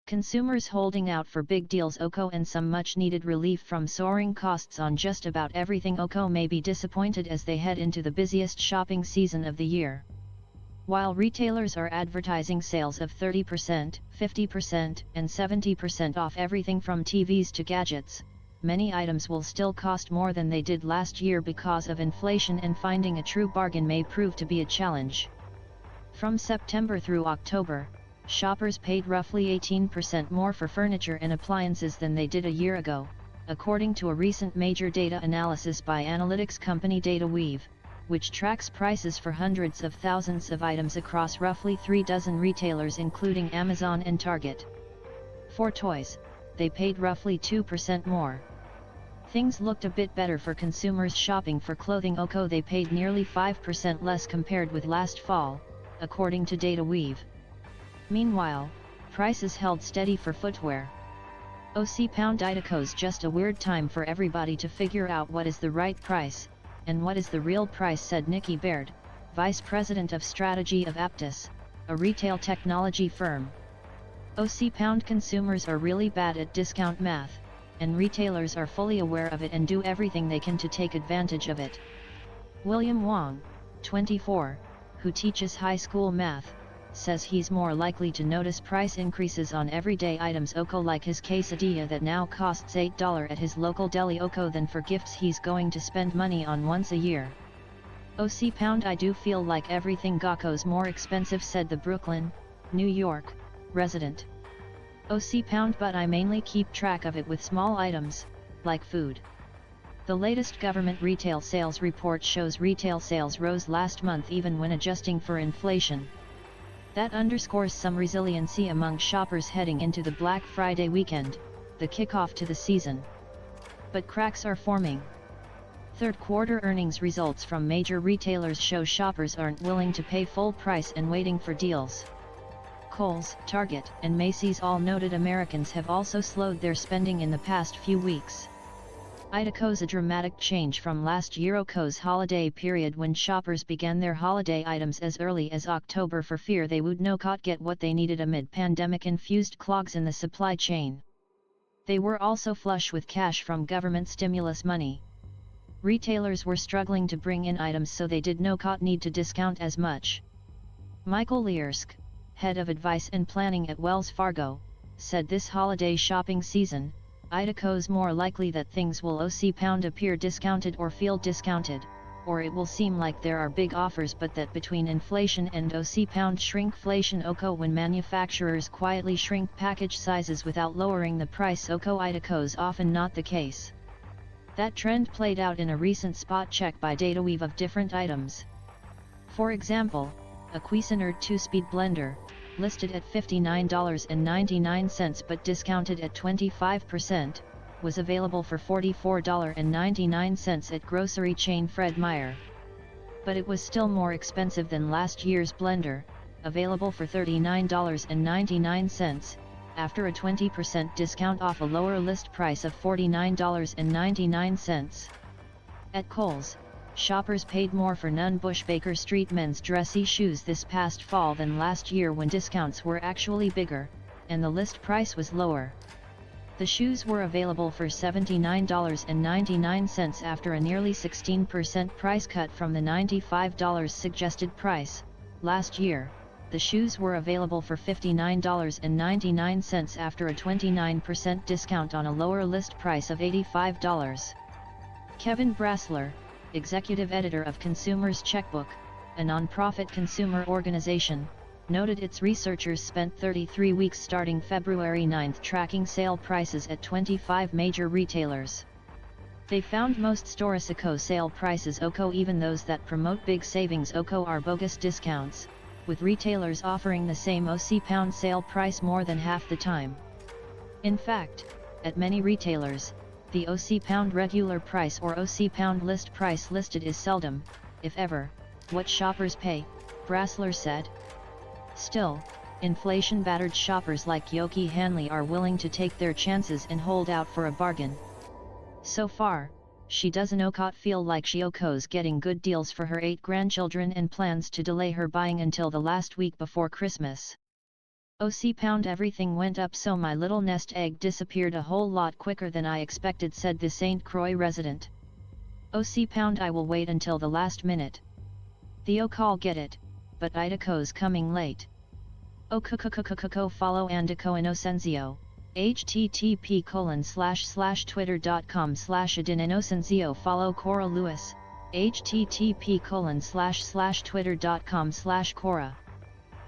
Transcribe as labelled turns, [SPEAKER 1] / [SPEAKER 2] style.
[SPEAKER 1] Consumers holding out for big deals OCO and some much-needed relief from soaring costs on just about everything OCO may be disappointed as they head into the busiest shopping season of the year. While retailers are advertising sales of 30%, 50%, and 70% off everything from TVs to gadgets, many items will still cost more than they did last year because of inflation, and finding a true bargain may prove to be a challenge. From September through October, shoppers paid roughly 18% more for furniture and appliances than they did a year ago, according to a recent major data analysis by analytics company DataWeave, which tracks prices for hundreds of thousands of items across roughly 36 retailers including Amazon and Target. For toys, they paid roughly 2% more. Things looked a bit better for consumers shopping for clothing OCO. They paid nearly 5% less compared with last fall, according to DataWeave. Meanwhile, prices held steady for footwear. £OC Idaco's just a weird time for everybody to figure out what is the right price, and what is the real price, said Nikki Baird, Vice President of Strategy of Aptus, a retail technology firm. £OC consumers are really bad at discount math, and retailers are fully aware of it and do everything they can to take advantage of it. William Wong, 24, who teaches high school math, says he's more likely to notice price increases on everyday items OCO like his quesadilla that now costs $8 at his local deli OCO than for gifts he's going to spend money on once a year. £OC I do feel like everything GOCO's more expensive, said the Brooklyn, New York, resident. £OC but I mainly keep track of it with small items, like food. The latest government retail sales report shows retail sales rose last month even when adjusting for inflation. That underscores some resiliency among shoppers heading into the Black Friday weekend, the kickoff to the season. But cracks are forming. Third quarter earnings results from major retailers show shoppers aren't willing to pay full price and waiting for deals. Kohl's, Target, and Macy's all noted Americans have also slowed their spending in the past few weeks. Idaco's a dramatic change from last year OCO's holiday period when shoppers began their holiday items as early as October for fear they would not get what they needed amid pandemic-infused clogs in the supply chain. They were also flush with cash from government stimulus money. Retailers were struggling to bring in items so they did not need to discount as much. Michael Liersk, head of advice and planning at Wells Fargo, said this holiday shopping season, Idaco's more likely that things will £OC appear discounted or feel discounted, or it will seem like there are big offers, but that between inflation and £OC shrinkflation OCO when manufacturers quietly shrink package sizes without lowering the price OCO Idaco's often not the case. That trend played out in a recent spot check by DataWeave of different items. For example, a Cuisinart 2-speed blender, listed at $59.99 but discounted at 25%, was available for $44.99 at grocery chain Fred Meyer. But it was still more expensive than last year's blender, available for $39.99, after a 20% discount off a lower list price of $49.99. At Kohl's, shoppers paid more for Nunn Bush Baker Street men's dressy shoes this past fall than last year when discounts were actually bigger, and the list price was lower. The shoes were available for $79.99 after a nearly 16% price cut from the $95 suggested price. Last year, the shoes were available for $59.99 after a 29% discount on a lower list price of $85. Kevin Brassler, executive editor of Consumers Checkbook, a nonprofit consumer organization, noted its researchers spent 33 weeks starting February 9 tracking sale prices at 25 major retailers. They found most Storasico sale prices OCO, even those that promote big savings OCO, are bogus discounts, with retailers offering the same £OC sale price more than half the time. In fact, at many retailers, the £OC regular price or £OC list price listed is seldom, if ever, what shoppers pay, Brassler said. Still, inflation-battered shoppers like Yoki Hanley are willing to take their chances and hold out for a bargain. So far, she doesn't feel like she's getting good deals for her 8 grandchildren and plans to delay her buying until the last week before Christmas. OC pound everything went up so my little nest egg disappeared a whole lot quicker than I expected, said the St. Croix resident. OC pound I will wait until the last minute. Theo call get it, but Idaco's coming late. O follow Andico Inocenzio, http://twitter.com/adin Inocenzio follow Cora Lewis, http://twitter.com/Cora